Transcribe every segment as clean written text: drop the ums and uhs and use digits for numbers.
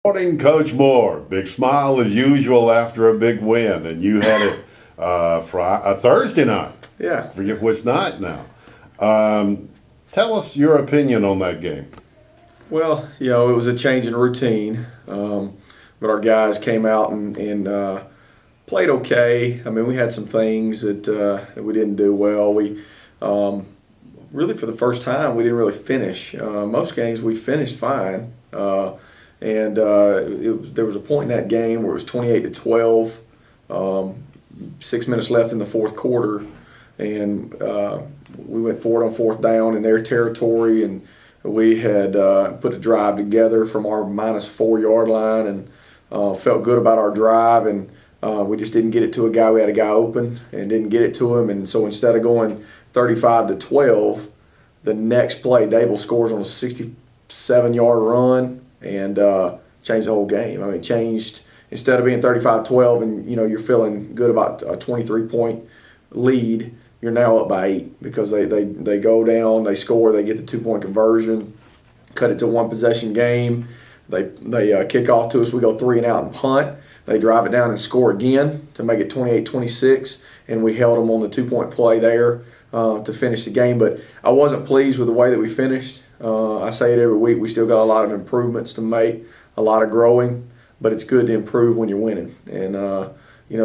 Morning, Coach Moore. Big smile as usual after a big win, and you had it Thursday night. Yeah. Forget which night now. Tell us your opinion on that game. Well, it was a change in routine, but our guys came out and played okay. I mean, we had some things that we didn't do well. We really, for the first time, we didn't really finish. Most games we finished fine. There was a point in that game where it was 28-12, 6 minutes left in the fourth quarter, and we went for it on fourth down in their territory, and we had put a drive together from our -4 yard line, and felt good about our drive, and we just didn't get it to a guy. We had a guy open and didn't get it to him, and so instead of going 35-12, the next play, Dable scores on a 67-yard run and changed the whole game. I mean, changed, instead of being 35-12 and you're feeling good about a 23-point lead, you're now up by 8 because they go down, they score, they get the 2-point conversion, cut it to one possession game. They kick off to us, we go 3 and out and punt. They drive it down and score again to make it 28-26, and we held them on the 2-point play there to finish the game. But I wasn't pleased with the way that we finished. I say it every week, we still got a lot of improvements to make, a lot of growing, but it's good to improve when you're winning. And,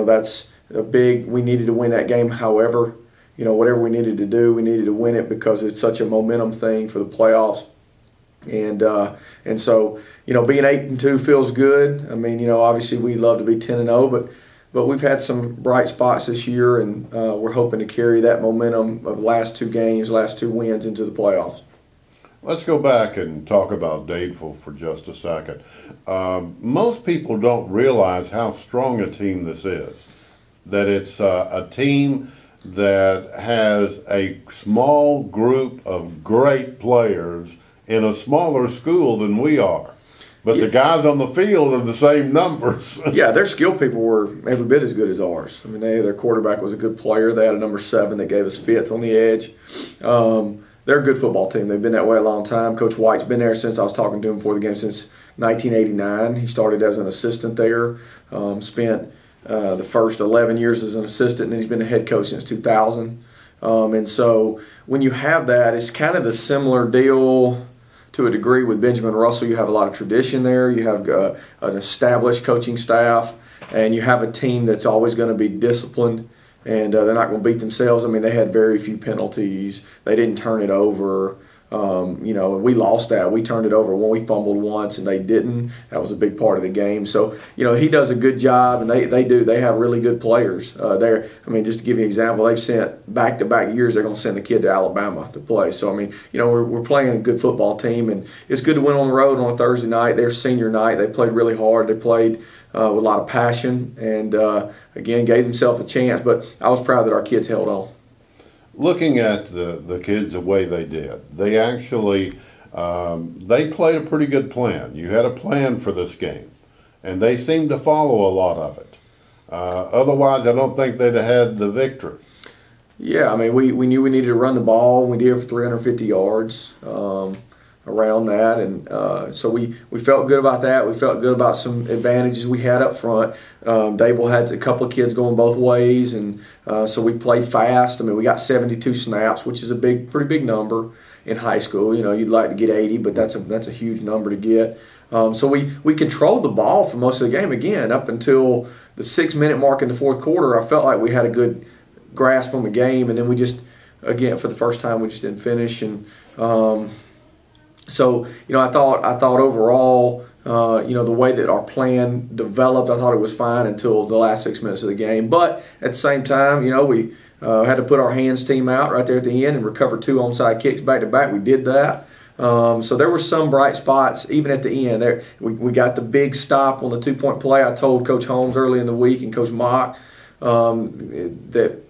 that's a big, we needed to win that game. However, whatever we needed to do, we needed to win it because it's such a momentum thing for the playoffs. And so, being 8-2 feels good. I mean, obviously we'd love to be 10-0, but we've had some bright spots this year, and we're hoping to carry that momentum of the last 2 games, last 2 wins into the playoffs. Let's go back and talk about Dadeville for just a second. Most people don't realize how strong a team this is, that it's a team that has a small group of great players in a smaller school than we are. But the guys on the field are the same numbers. Yeah, their skill people were every bit as good as ours. I mean, their quarterback was a good player. They had a number 7 that gave us fits on the edge. They're a good football team. They've been that way a long time. Coach White's been there since I was talking to him before the game, since 1989. He started as an assistant there, spent the first 11 years as an assistant, and then he's been the head coach since 2000. And so when you have that, it's kind of the similar deal to a degree with Benjamin Russell. You have a lot of tradition there. You have an established coaching staff, and you have a team that's always going to be disciplined, and they're not going to beat themselves. I mean, they had very few penalties. They didn't turn it over. We lost that. We turned it over when we fumbled once, and they didn't. That was a big part of the game. So, he does a good job, and they have really good players there. I mean, just to give you an example, they've sent back-to-back years, they're going to send a kid to Alabama to play. So, I mean, we're playing a good football team, and it's good to win on the road on a Thursday night. Their senior night, they played really hard. They played with a lot of passion, and again, gave themselves a chance. But I was proud that our kids held on. Looking at the kids the way they did, they actually they played a pretty good plan. You had a plan for this game, and they seemed to follow a lot of it. Otherwise, I don't think they'd have had the victory. Yeah, I mean, we knew we needed to run the ball. We did it for 350 yards around that, and so we felt good about that. We felt good about some advantages we had up front. Dable had a couple of kids going both ways, and so we played fast. I mean, we got 72 snaps, which is a pretty big number in high school. You'd like to get 80, but that's a huge number to get. So we controlled the ball for most of the game. Again, up until the 6-minute mark in the fourth quarter, I felt like we had a good grasp on the game, and then we just, again, for the first time, we just didn't finish. And so, I thought overall, the way that our plan developed, I thought it was fine until the last 6 minutes of the game. But at the same time, we had to put our hands team out right there at the end and recover 2 onside kicks back-to-back. We did that. So there were some bright spots even at the end. There, we got the big stop on the 2-point play. I told Coach Holmes early in the week and Coach Mock that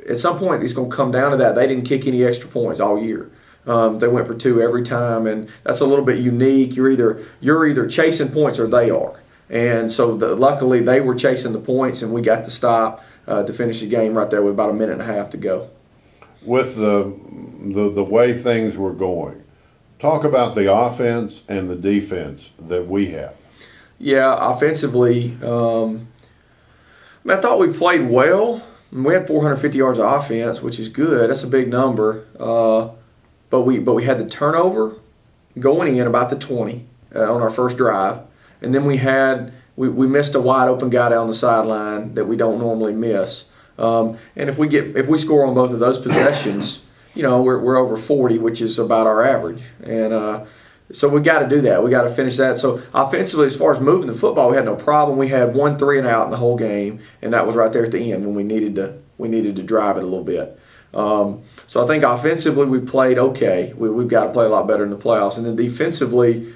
at some point it's going to come down to that. They didn't kick any extra points all year. They went for 2 every time, and that's a little bit unique. You're either chasing points or they are. And so luckily they were chasing the points, and we got the stop to finish the game right there with about a minute and a half to go. With the way things were going, talk about the offense and the defense that we have. Yeah, offensively, I thought we played well. We had 450 yards of offense, which is good. That's a big number. But we had the turnover going in about the 20 on our first drive, and then we missed a wide open guy down the sideline that we don't normally miss. And if we score on both of those possessions, we're over 40, which is about our average. And so we got to do that. We got to finish that. So offensively, as far as moving the football, we had no problem. We had 1 3 and out in the whole game, and that was right there at the end when we needed to drive it a little bit. So I think offensively we played okay. We've got to play a lot better in the playoffs. And then defensively,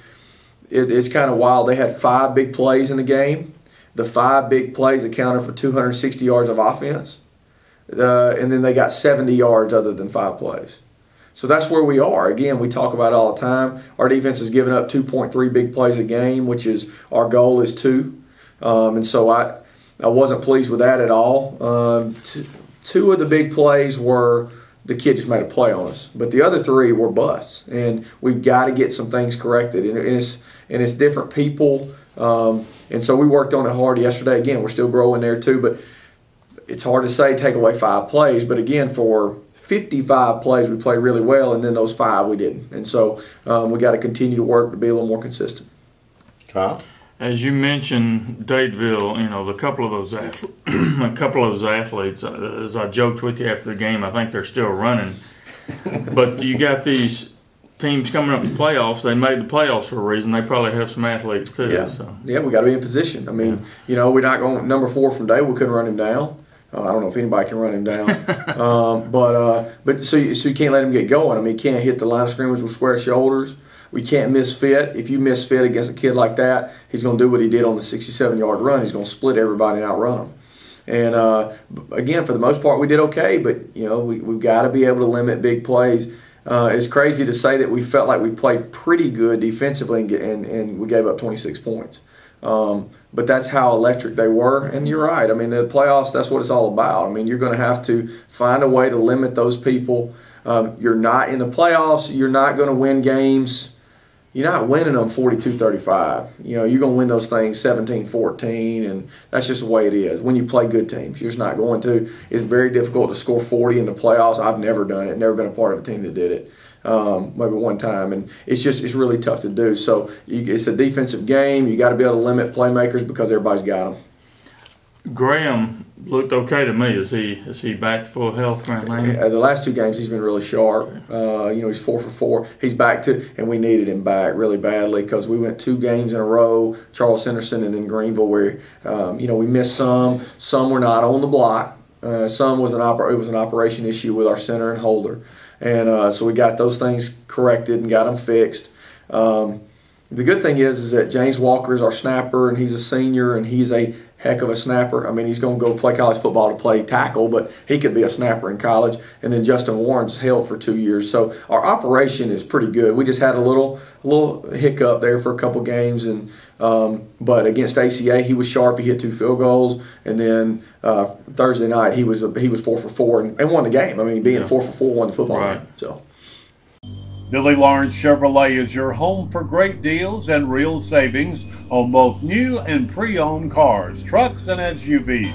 it's kind of wild. They had 5 big plays in the game. The 5 big plays accounted for 260 yards of offense. And then they got 70 yards other than 5 plays. So that's where we are. Again, we talk about it all the time. Our defense has given up 2.3 big plays a game, which is our goal is 2. And so I wasn't pleased with that at all. 2 of the big plays were the kid just made a play on us, but the other 3 were busts, and we've got to get some things corrected. And it's different people, and so we worked on it hard yesterday. Again, we're still growing there too, but it's hard to say take away 5 plays. But again, for 55 plays, we played really well, and then those 5 we didn't. And so we got to continue to work to be a little more consistent. Kyle? As you mentioned, Dateville, a couple of those athletes. As I joked with you after the game, I think they're still running. But you got these teams coming up in the playoffs. They made the playoffs for a reason. They probably have some athletes too. Yeah, so. Yeah, we got to be in position. I mean, we're not going number 4 from Dave. We couldn't run him down. I don't know if anybody can run him down. But so you can't let him get going. I mean, you can't hit the line of scrimmage with square shoulders. We can't misfit. If you misfit against a kid like that, he's going to do what he did on the 67-yard run. He's going to split everybody and outrun them. And again, for the most part, we did okay. But we've got to be able to limit big plays. It's crazy to say that we felt like we played pretty good defensively and we gave up 26 points. But that's how electric they were. And you're right. I mean, the playoffs, that's what it's all about. I mean, you're going to have to find a way to limit those people. You're not in the playoffs. You're not going to win games. You're not winning them 42-35. You're going to win those things 17-14, and that's just the way it is. When you play good teams, you're just not going to. It's very difficult to score 40 in the playoffs. I've never done it. Never been a part of a team that did it. Maybe one time, and it's really tough to do. So it's a defensive game. You got to be able to limit playmakers because everybody's got them. Graham looked okay to me. Is he back to full health currently? The last 2 games he's been really sharp. He's 4 for 4. He's back to, and we needed him back really badly because we went 2 games in a row, Charles Henderson and then Greenville, where we missed some. Some were not on the block. Some was it was an operation issue with our center and holder, and so we got those things corrected and got them fixed. The good thing is that James Walker is our snapper, and he's a senior, and he's a heck of a snapper. I mean, he's going to go play college football to play tackle, but he could be a snapper in college. And then Justin Warren's held for 2 years. So our operation is pretty good. We just had a little hiccup there for a couple games, and but against ACA he was sharp. He hit 2 field goals, and then Thursday night he was 4 for 4 and won the game. I mean, being 4 for 4 won the football game. So. Billy Lawrence Chevrolet is your home for great deals and real savings on both new and pre-owned cars, trucks, and SUVs.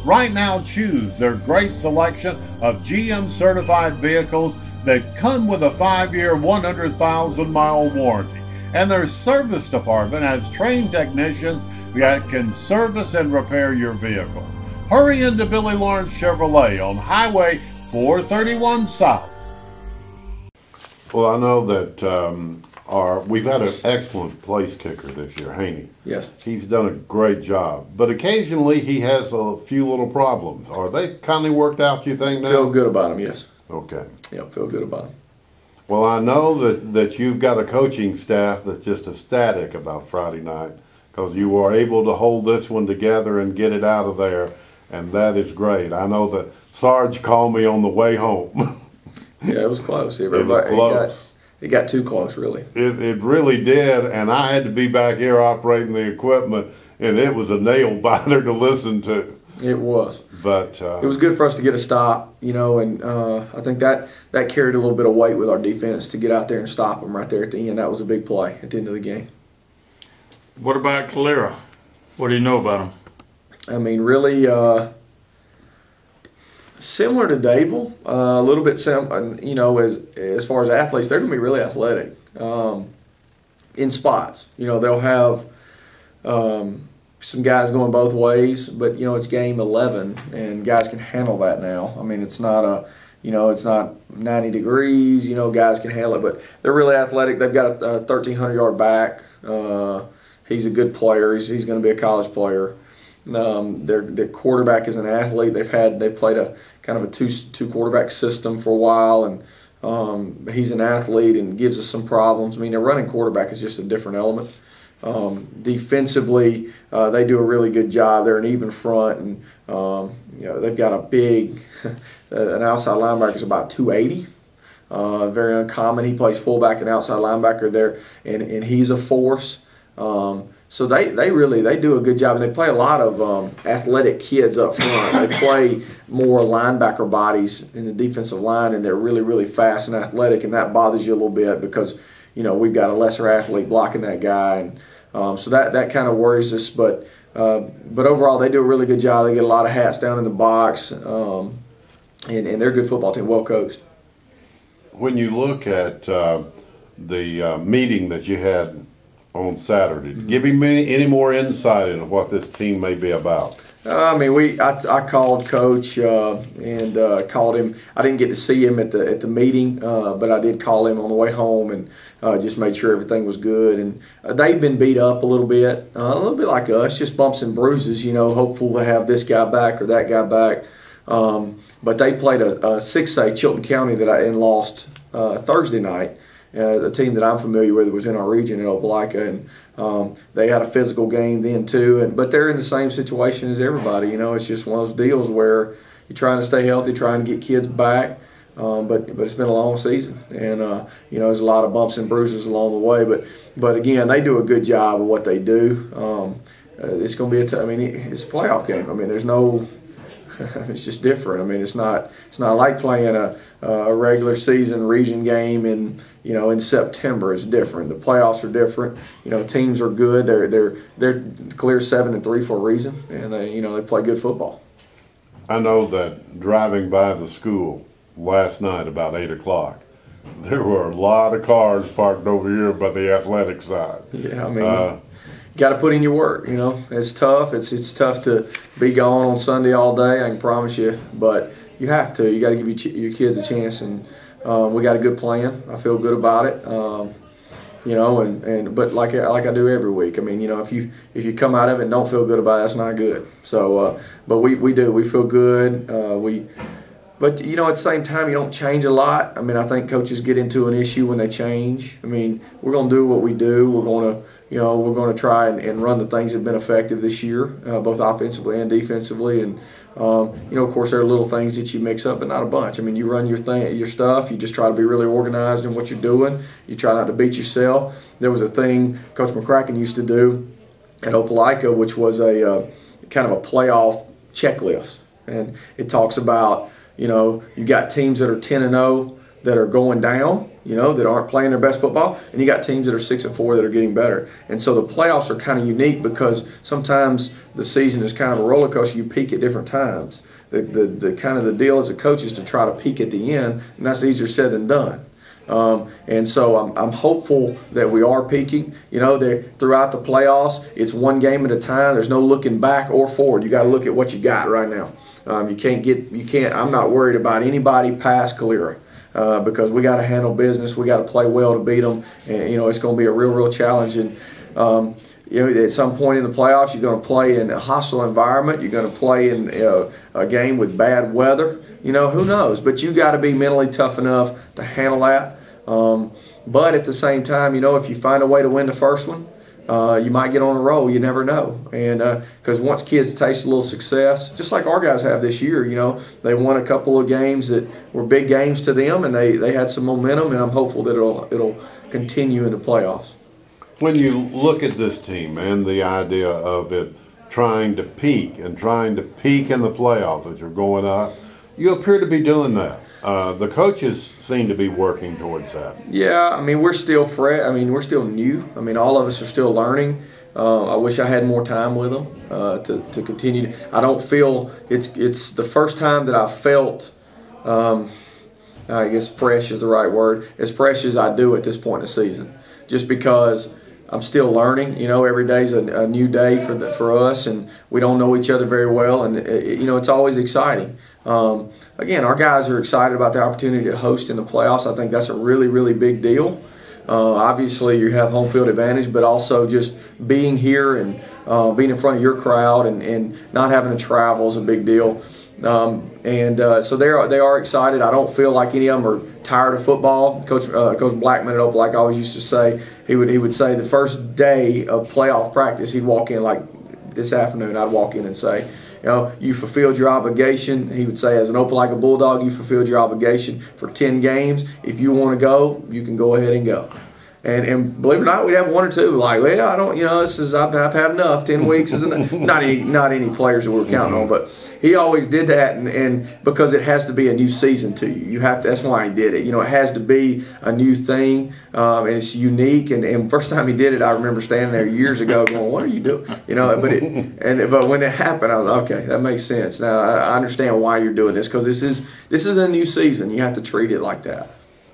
Right now, choose their great selection of GM certified vehicles that come with a 5-year, 100,000-mile warranty. And their service department has trained technicians that can service and repair your vehicle. Hurry into Billy Lawrence Chevrolet on Highway 431 South. Well, I know that we've had an excellent place kicker this year, Haney. Yes. He's done a great job, but occasionally he has a few little problems. Are they kindly worked out, you think, now? Feel good about him, yes. Okay. Yeah, feel good about him. Well, I know that you've got a coaching staff that's just ecstatic about Friday night because you were able to hold this one together and get it out of there, and that is great. I know that Sarge called me on the way home. Yeah, it was close. It was close. It got too close, really. It really did, and I had to be back here operating the equipment, and it was a nail biter to listen to. It was. But it was good for us to get a stop, and I think that carried a little bit of weight with our defense to get out there and stop them right there at the end. That was a big play at the end of the game. What about Calera? What do you know about them? I mean, really similar to Dadeville, a little bit you know, as far as athletes, they're going to be really athletic in spots. You know, they'll have some guys going both ways, but, you know, it's game 11, and guys can handle that now. I mean, it's not you know, it's not 90 degrees, you know, guys can handle it, but they're really athletic. They've got a 1,300-yard back. He's a good player. He's going to be a college player. Their quarterback is an athlete. They've played a kind of a two quarterback system for a while, and he's an athlete and gives us some problems. I mean, their running quarterback is just a different element. Defensively, they do a really good job. They're an even front, and you know, they've got a big an outside linebacker is about 280. Very uncommon. He plays fullback and outside linebacker there, and he's a force. So they do a good job, and they play a lot of athletic kids up front. They play more linebacker bodies in the defensive line, and they're really fast and athletic, and that bothers you a little bit because, you know, we've got a lesser athlete blocking that guy, and so that kind of worries us. But overall, they do a really good job. They get a lot of hats down in the box, and they're a good football team, well coached. When you look at the meeting that you had on Saturday, give me any more insight into what this team may be about. I mean, I called Coach and called him. I didn't get to see him at the meeting, but I did call him on the way home and just made sure everything was good. And they've been beat up a little bit like us, just bumps and bruises. You know, hopeful to have this guy back or that guy back. But they played a 6A Chilton County and lost Thursday night. The team that I'm familiar with was in our region in Opelika, and they had a physical game then too. But they're in the same situation as everybody. You know, it's just one of those deals where you're trying to stay healthy, trying to get kids back. But it's been a long season, and you know, there's a lot of bumps and bruises along the way. But again, they do a good job of what they do. It's going to be I mean, it's a playoff game. I mean, there's no. It's just different. I mean, it's not like playing a regular season region game in September. It's different. The playoffs are different. You know, teams are good. They're clear 7-3 for a reason, and they play good football. I know that driving by the school last night about 8 o'clock, there were a lot of cars parked over here by the athletic side. Yeah, I mean. Got to put in your work, you know. It's tough. It's tough to be gone on Sunday all day, I can promise you. But you have to. You got to give your kids a chance, and we got a good plan. I feel good about it. You know, but like I do every week. I mean, you know, if you come out of it and don't feel good about it, that's not good. So, but we do. We feel good. But, you know, at the same time, you don't change a lot. I mean, I think coaches get into an issue when they change. I mean, we're going to do what we do. We're going to try and run the things that have been effective this year, both offensively and defensively. And, you know, of course, there are little things that you mix up, but not a bunch. I mean, you run your stuff. You just try to be really organized in what you're doing. You try not to beat yourself. There was a thing Coach McCracken used to do at Opelika, which was a kind of a playoff checklist. And it talks about, you know, you got teams that are 10-0 that are going down, you know, that aren't playing their best football, and you got teams that are 6-4 that are getting better. And so the playoffs are kind of unique because sometimes the season is kind of a roller coaster. You peak at different times. The kind of the deal as a coach is to try to peak at the end, and that's easier said than done. And so I'm hopeful that we are peaking. You know, throughout the playoffs, it's one game at a time. There's no looking back or forward. You got to look at what you got right now. You can't. I'm not worried about anybody past Calera because we got to handle business. We got to play well to beat them, and you know it's going to be a real challenge. And you know, at some point in the playoffs, you're going to play in a hostile environment. You're going to play in a game with bad weather. You know, who knows? But you got to be mentally tough enough to handle that. But at the same time, you know, if you find a way to win the first one, you might get on a roll. You never know. And because once kids taste a little success, just like our guys have this year, you know, they won a couple of games that were big games to them, and they had some momentum, and I'm hopeful that it'll continue in the playoffs. When you look at this team and the idea of it trying to peak in the playoffs as you're going up, you appear to be doing that. The coaches seem to be working towards that. Yeah, I mean, we're still fresh. I mean, we're still new. I mean, all of us are still learning. I wish I had more time with them to continue. I don't feel it's the first time that I felt. I guess fresh is the right word. As fresh as I do at this point in the season, just because I'm still learning. Every day's a new day for us, and we don't know each other very well, and it's always exciting. Again, our guys are excited about the opportunity to host in the playoffs. I think that's a really, really big deal. Obviously, you have home field advantage, but also just being here and being in front of your crowd and not having to travel is a big deal. So they are excited. I don't feel like any of them are tired of football. Coach Blackman at Opelika always used to say he would say the first day of playoff practice he'd walk in, like this afternoon I'd walk in and say, you fulfilled your obligation. He would say, as an Opelika Bulldog, you fulfilled your obligation for 10 games. If you want to go, you can go ahead and go. And believe it or not, we'd have one or two like, well, I don't, I've had enough. 10 weeks is enough. Not any players that we're counting on, but he always did that, and because it has to be a new season to you. You have to. That's why he did it. It has to be a new thing, and it's unique. And first time he did it, I remember standing there years ago going, "What are you doing?" But when it happened, I was okay. That makes sense. Now I understand why you're doing this, because this is a new season. You have to treat it like that.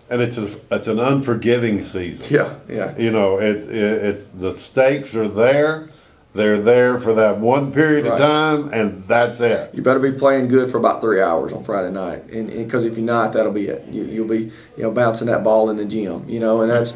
And it's an unforgiving season. Yeah. It's the stakes are there. They're there for that one period of time, and that's it. You better be playing good for about 3 hours on Friday night, and because if you're not, that'll be it. You'll be bouncing that ball in the gym, and that's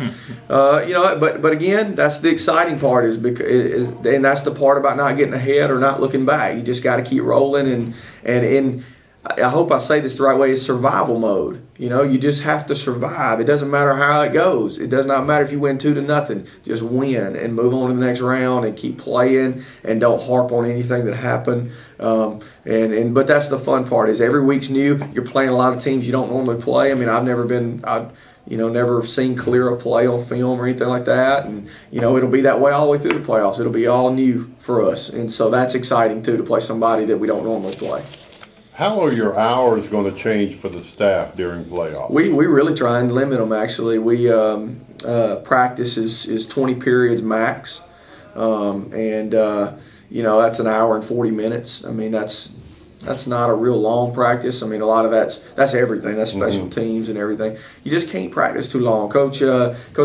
But again, that's the exciting part and that's the part about not getting ahead or not looking back. You just got to keep rolling, and I hope I say this the right way, is survival mode. You just have to survive. It doesn't matter how it goes. It does not matter if you win 2-0. Just win and move on to the next round and keep playing and don't harp on anything that happened. But that's the fun part, is every week's new. You're playing a lot of teams you don't normally play. I mean, I've never seen clear a play on film or anything like that. And, it'll be that way all the way through the playoffs. It'll be all new for us. And so that's exciting, too, to play somebody that we don't normally play. How are your hours going to change for the staff during playoffs? We really try and limit them, actually. We practice is 20 periods max. That's an hour and 40 minutes. I mean, that's not a real long practice. I mean, a lot of that's everything. That's special teams and everything. You just can't practice too long. Coach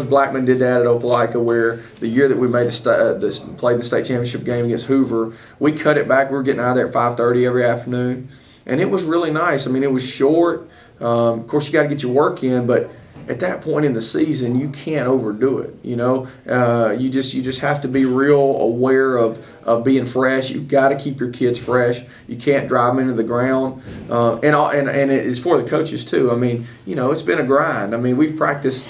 Blackman did that at Opelika, where the year that we played the state championship game against Hoover, we cut it back. We were getting out of there at 5:30 every afternoon. And it was really nice. I mean, it was short. Of course, you got to get your work in, but at that point in the season, you can't overdo it. You just have to be real aware of being fresh. You've got to keep your kids fresh. You can't drive them into the ground. And it's for the coaches too. I mean, it's been a grind. I mean, we've practiced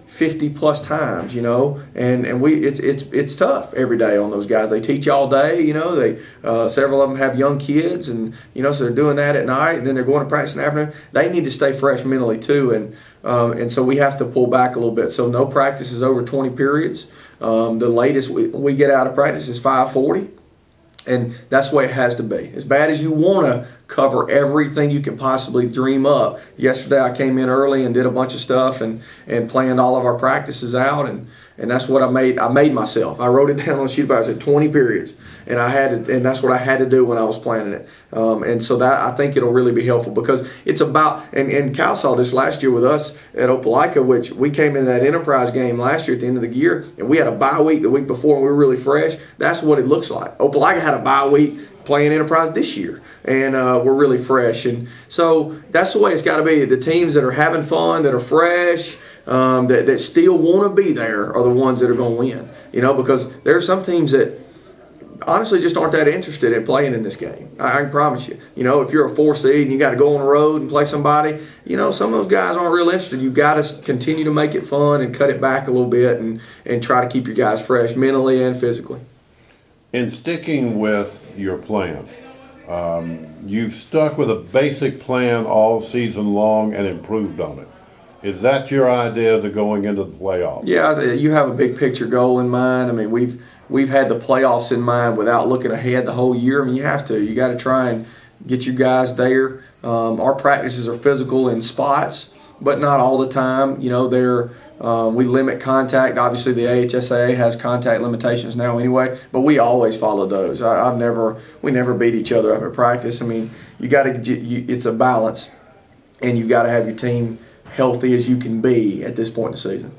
50 plus times, and it's tough every day on those guys. They teach all day, they several of them have young kids, and so they're doing that at night, and then they're going to practice in the afternoon. They need to stay fresh mentally too, and so we have to pull back a little bit. So no practice is over 20 periods. The latest we get out of practice is 5:40. And that's the way it has to be. As bad as you want to cover everything you can possibly dream up. Yesterday I came in early and did a bunch of stuff and planned all of our practices out, and that's what I made myself. I wrote it down on a sheet of paper. I said 20 periods, and that's what I had to do when I was planning it. And so that, I think it'll really be helpful, because it's about, and Cal saw this last year with us at Opelika, which we came into that Enterprise game last year at the end of the year, and we had a bye week the week before, and we were really fresh. That's what it looks like. Opelika had a bye week playing Enterprise this year, and we're really fresh. And so that's the way it's got to be. The teams that are having fun, that are fresh, that still want to be there, are the ones that are going to win. Because there are some teams that honestly just aren't that interested in playing in this game. I can promise you. If you're a 4 seed and you got to go on the road and play somebody, some of those guys aren't real interested. You've got to continue to make it fun and cut it back a little bit and try to keep your guys fresh mentally and physically. In sticking with your plan, you've stuck with a basic plan all season long and improved on it. Is that your idea to going into the playoffs? Yeah, you have a big picture goal in mind. I mean, we've had the playoffs in mind without looking ahead the whole year. I mean, you have to. You got to try and get you guys there. Our practices are physical in spots, but not all the time. We limit contact. Obviously, the AHSAA has contact limitations now anyway, but we always follow those. We never beat each other up at practice. I mean, it's a balance, and you've got to have your team healthy as you can be at this point in the season.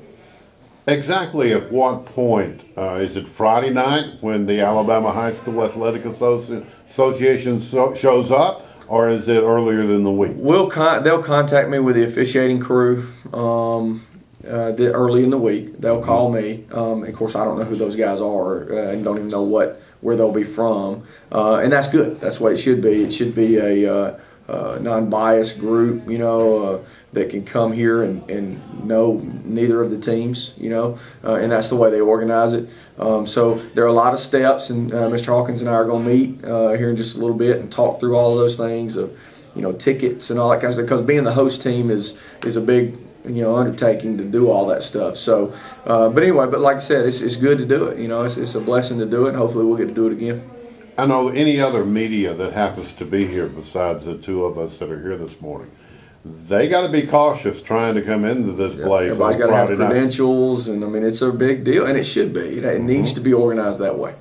Exactly at what point? Is it Friday night when the Alabama High School Athletic Association shows up? Or is it earlier than the week? They'll contact me with the officiating crew early in the week. They'll call me. Of course, I don't know who those guys are and don't even know where they'll be from. And that's good. That's the way it should be. It should be a non-biased group, that can come here and know neither of the teams, and that's the way they organize it. So there are a lot of steps, and Mr. Hawkins and I are going to meet here in just a little bit and talk through all of those things of, tickets and all that kind of stuff, because being the host team is a big, undertaking to do all that stuff. So, but anyway, but like I said, it's good to do it. It's a blessing to do it, and hopefully we'll get to do it again. I know any other media that happens to be here besides the two of us that are here this morning, they got to be cautious trying to come into this place. Everybody's got to have credentials, and I mean, it's a big deal, and it should be. It needs to be organized that way.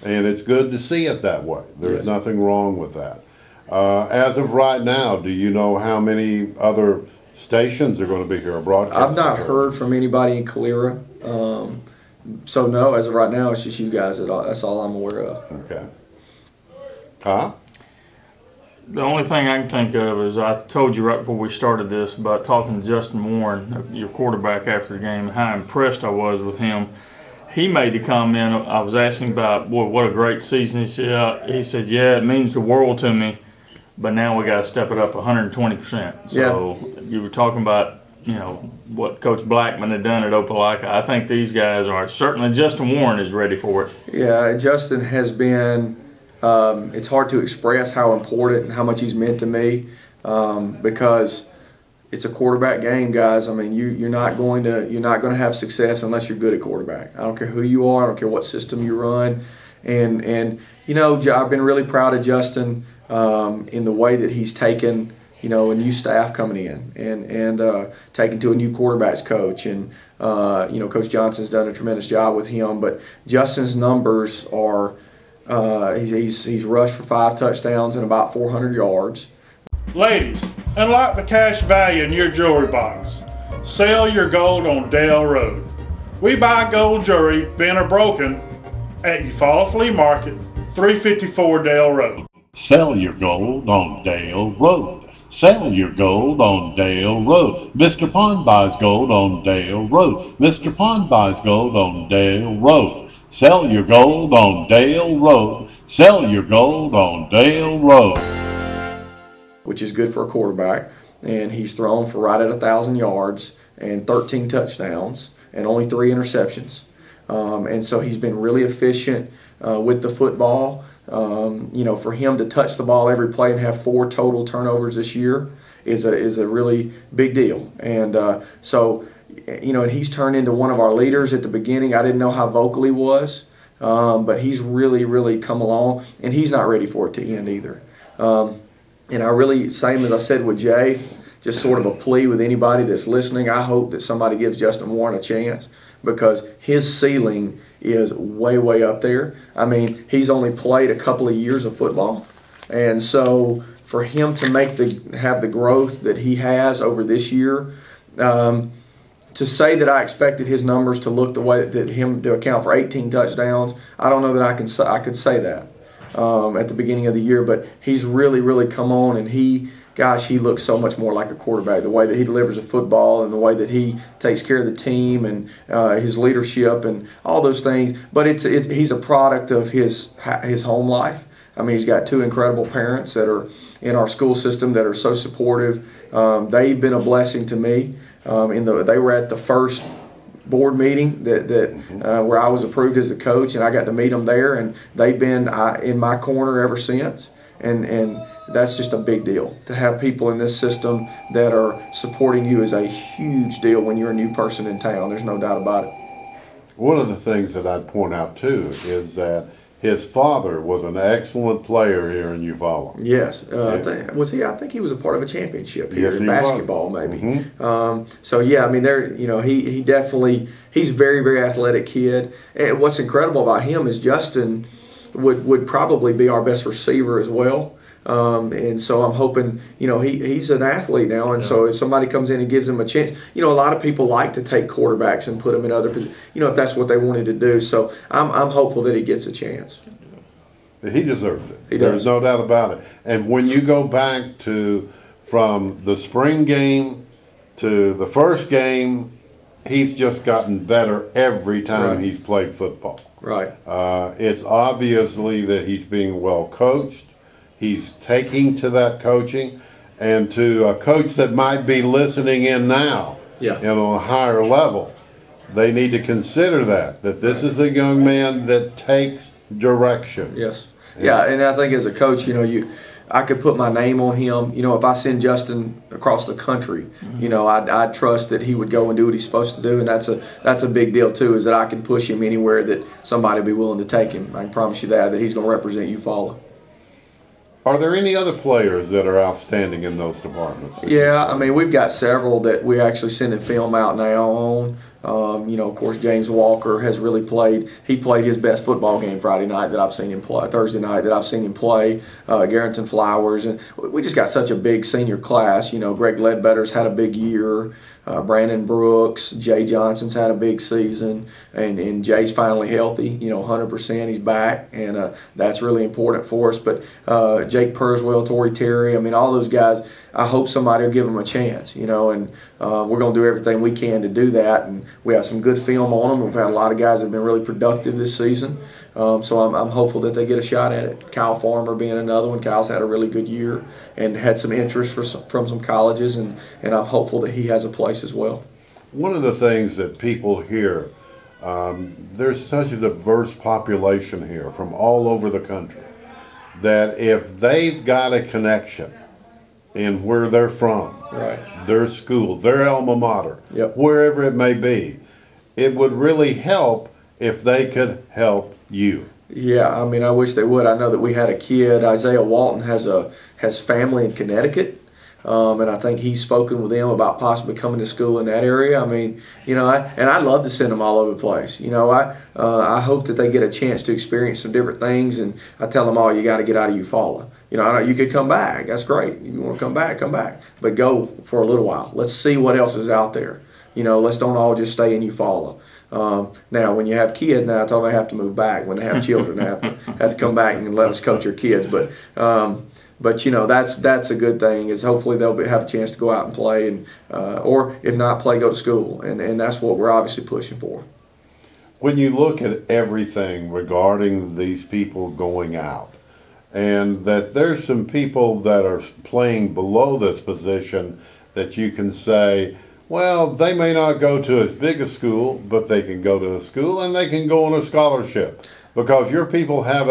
And it's good to see it that way. There's nothing wrong with that. As of right now, do you know how many other stations are going to be here? I've not heard from anybody in Calera. So no, as of right now, it's just you guys. That's all I'm aware of. Okay. Huh? The only thing I can think of is I told you right before we started this about talking to Justin Warren, your quarterback, after the game, and how impressed I was with him. He made the comment, I was asking about, boy, what a great season. He said, yeah, it means the world to me, but now we got to step it up 120%. So you were talking about, what Coach Blackman had done at Opelika. I think these guys are, certainly Justin Warren is ready for it. Yeah, Justin has been, it's hard to express how important and how much he's meant to me, because it's a quarterback game, guys. I mean, you're not going to have success unless you're good at quarterback. I don't care who you are. I don't care what system you run. And I've been really proud of Justin in the way that he's taken, a new staff coming in and taken to a new quarterbacks coach. And, Coach Johnson's done a tremendous job with him. But Justin's numbers are, he's rushed for 5 touchdowns and about 400 yards. Ladies, unlock the cash value in your jewelry box. Sell your gold on Dale Road. We buy gold jewelry, bent or broken, at Eufaula Flea Market, 354 Dale Road. Sell your gold on Dale Road. Sell your gold on Dale Road. Mr. Pond buys gold on Dale Road. Mr. Pond buys gold on Dale Road. Sell your gold on Dale Road. Sell your gold on Dale Road. Which is good for a quarterback. And he's thrown for right at 1,000 yards and 13 touchdowns and only 3 interceptions. And so he's been really efficient with the football. For him to touch the ball every play and have 4 total turnovers this year is a really big deal. And and he's turned into one of our leaders at the beginning. I didn't know how vocal he was, but he's really, really come along, and he's not ready for it to end either. And I really, same as I said with Jay, just sort of a plea with anybody that's listening, I hope that somebody gives Justin Warren a chance, because his ceiling is way, way up there. I mean, he's only played a couple of years of football. And so for him to have the growth that he has over this year, to say that I expected his numbers to look the way that him to account for 18 touchdowns, I don't know that I could say that at the beginning of the year, but he's really, really come on, and he looks so much more like a quarterback. The way that he delivers a football and the way that he takes care of the team and his leadership and all those things. But he's a product of his home life. I mean, he's got 2 incredible parents that are in our school system that are so supportive. They've been a blessing to me. They were at the first board meeting where I was approved as a coach, and I got to meet them there, and they've been in my corner ever since. And that's just a big deal. To have people in this system that are supporting you is a huge deal when you're a new person in town. There's no doubt about it. One of the things that I'd point out too is that his father was an excellent player here in Eufaula. Yes, I think he was a part of a championship here Yes, in he was. basketball, maybe. Mhm. So yeah, I mean, he definitely, he's a very, very athletic kid. And what's incredible about him is Justin would probably be our best receiver as well. And so I'm hoping, he's an athlete now, and so if somebody comes in and gives him a chance, a lot of people like to take quarterbacks and put them in other positions, if that's what they wanted to do. So I'm hopeful that he gets a chance. He deserves it. He does. There's no doubt about it. And when you go back from the spring game to the first game, he's just gotten better every time Right. he's played football. Right. It's obviously that he's being well coached. He's taking to that coaching, and to a coach that might be listening in now, Yeah. and on a higher level, they need to consider that this is a young man that takes direction. Yes. Yeah, and I think as a coach, I could put my name on him. If I send Justin across the country, I'd trust that he would go and do what he's supposed to do, and that's a big deal too. Is that I can push him anywhere that somebody would be willing to take him. I can promise you that he's going to represent Eufaula. Are there any other players that are outstanding in those departments? Yeah, I mean, we've got several that we're actually sending film out now on. Of course, James Walker has really played. He played his best football game Friday night that I've seen him play, Thursday night that I've seen him play. Garrington Flowers, and we just got such a big senior class. Greg Ledbetter's had a big year. Brandon Brooks, Jay Johnson's had a big season, and Jay's finally healthy. 100%. He's back, and that's really important for us. But Jake Purswell, Torrey Terry, I mean, all those guys. I hope somebody will give them a chance. And we're going to do everything we can to do that. And we have some good film on them. We've had a lot of guys that have been really productive this season. So I'm hopeful that they get a shot at it. Kyle Farmer being another one. Kyle's had a really good year and had some interest from some colleges, and I'm hopeful that he has a place as well. One of the things that people hear, there's such a diverse population here from all over the country, that if they've got a connection in where they're from, Right. their school, their alma mater, Yep. wherever it may be, it would really help if they could help you. Yeah, I mean, I wish they would. I know that we had a kid, Isaiah Walton, has family in Connecticut. And I think he's spoken with them about possibly coming to school in that area. I mean, I'd love to send them all over the place. I hope that they get a chance to experience some different things, and I tell them all, you got to get out of Eufaula. I know you could come back. That's great. You want to come back, but go for a little while. Let's see what else is out there. Let's don't all just stay in Eufaula. Now, when you have kids, now I tell them they have to move back. When they have children, they have to come back and let us coach your kids. But that's a good thing. Is hopefully they'll have a chance to go out and play, and or if not play, go to school, and that's what we're obviously pushing for. When you look at everything regarding these people going out, and that there's some people that are playing below this position that you can say, well, they may not go to as big a school, but they can go to a school and they can go on a scholarship. Because your people have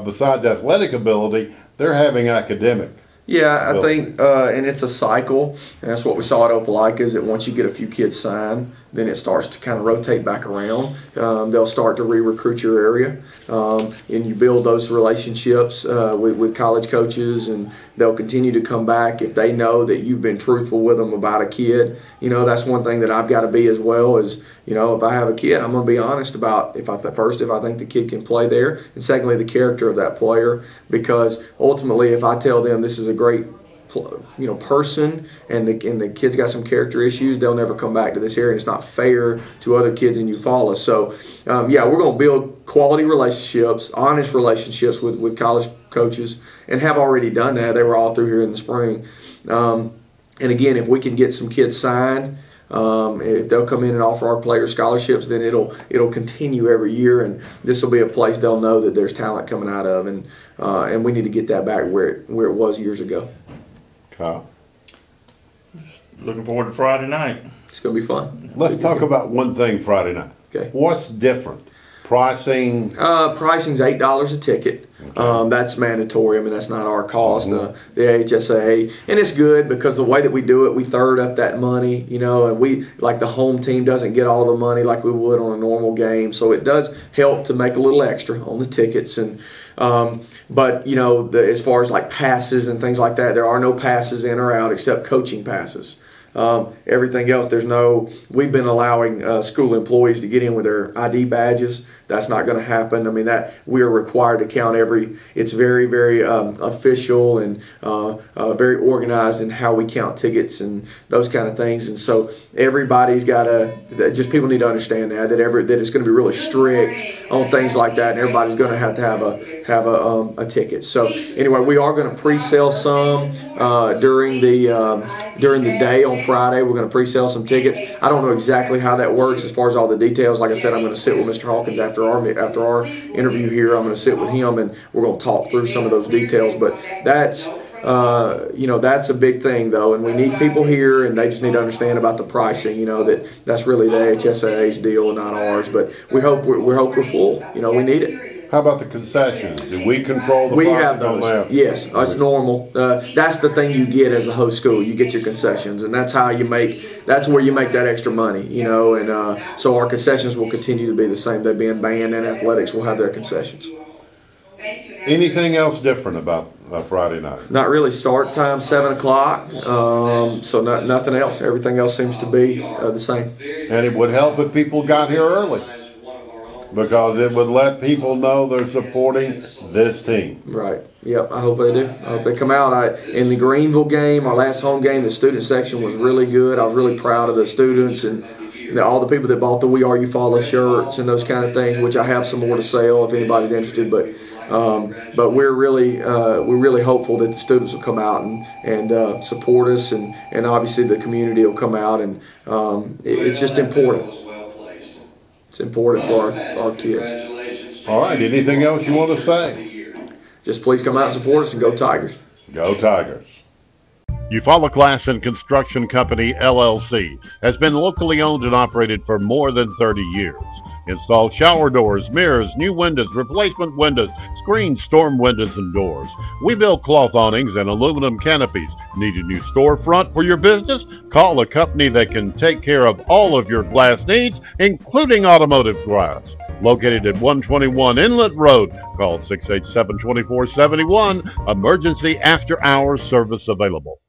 besides athletic ability, they're having academic. Yeah, I think, and it's a cycle, and that's what we saw at Opelika, is that once you get a few kids signed, then it starts to kind of rotate back around. They'll start to re-recruit your area, and you build those relationships with college coaches, and they'll continue to come back if they know that you've been truthful with them about a kid. That's one thing that I've got to be as well, is, if I have a kid, I'm going to be honest about if I think the kid can play there, and secondly, the character of that player, because ultimately, if I tell them this is a great person, and the kid's got some character issues, they'll never come back to this area. It's not fair to other kids in Eufaula. So we're going to build quality relationships, honest relationships with college coaches, and have already done that. They were all through here in the spring. And again, if we can get some kids signed, if they'll come in and offer our players scholarships, then it'll continue every year, and this will be a place they'll know that there's talent coming out of, and we need to get that back where it was years ago. Kyle? Looking forward to Friday night. It's going to be fun. Let's talk about one thing Friday night. Okay. What's different Pricing? Pricing's $8 a ticket. That's mandatory. I mean, that's not our cost. The AHSA, and it's good because the way that we do it, we third up that money, you know, and we, like, the home team doesn't get all the money like we would on a normal game, so it does help to make a little extra on the tickets. And but you know, as far as like passes and things like that, there are no passes in or out except coaching passes. Everything else, we've been allowing school employees to get in with their ID badges. That's not going to happen. I mean, that we are required to count it's very, very official and very organized in how we count tickets and those kind of things. And so everybody's got just people need to understand that it's going to be really strict on things like that, and everybody's going to have a ticket. So anyway, we are going to pre-sale some during the day on Friday. We're going to pre-sale some tickets. I don't know exactly how that works as far as all the details. Like I said, I'm going to sit with Mr. Hawkins after our interview here. I'm going to sit with him and we're going to talk through some of those details. But that's that's a big thing, though, and we need people here, and they just need to understand about the pricing. You know, that's really the HSAA's deal, not ours. But we hope we're full. You know, we need it. How about the concessions? Do we control the We pricing have those. on that? Yes, it's normal. That's the thing you get as a host school. You get your concessions, and that's how that's where you make that extra money, you know. And so our concessions will continue to be the same. They being band and athletics will have their concessions. Anything else different about Friday night? Not really. Start time 7 o'clock. So nothing else. Everything else seems to be the same. And it would help if people got here early, because it would let people know they're supporting this team. Right. Yep. I hope they do. I hope they come out. In the Greenville game, our last home game, the student section was really good. I was really proud of the students and all the people that bought the We Are You Follow shirts and those kind of things, which I have some more to sell if anybody's interested. But we're really hopeful that the students will come out and support us, and obviously the community will come out, and it's just important. It's important for our kids. All right. Anything else you want to say? Just please come out and support us, and go Tigers. Go Tigers. Eufaula Glass and Construction Company, LLC, has been locally owned and operated for more than 30 years. Install shower doors, mirrors, new windows, replacement windows, screens, storm windows, and doors. We build cloth awnings and aluminum canopies. Need a new storefront for your business? Call a company that can take care of all of your glass needs, including automotive glass. Located at 121 Inlet Road. Call 687-2471. Emergency after-hours service available.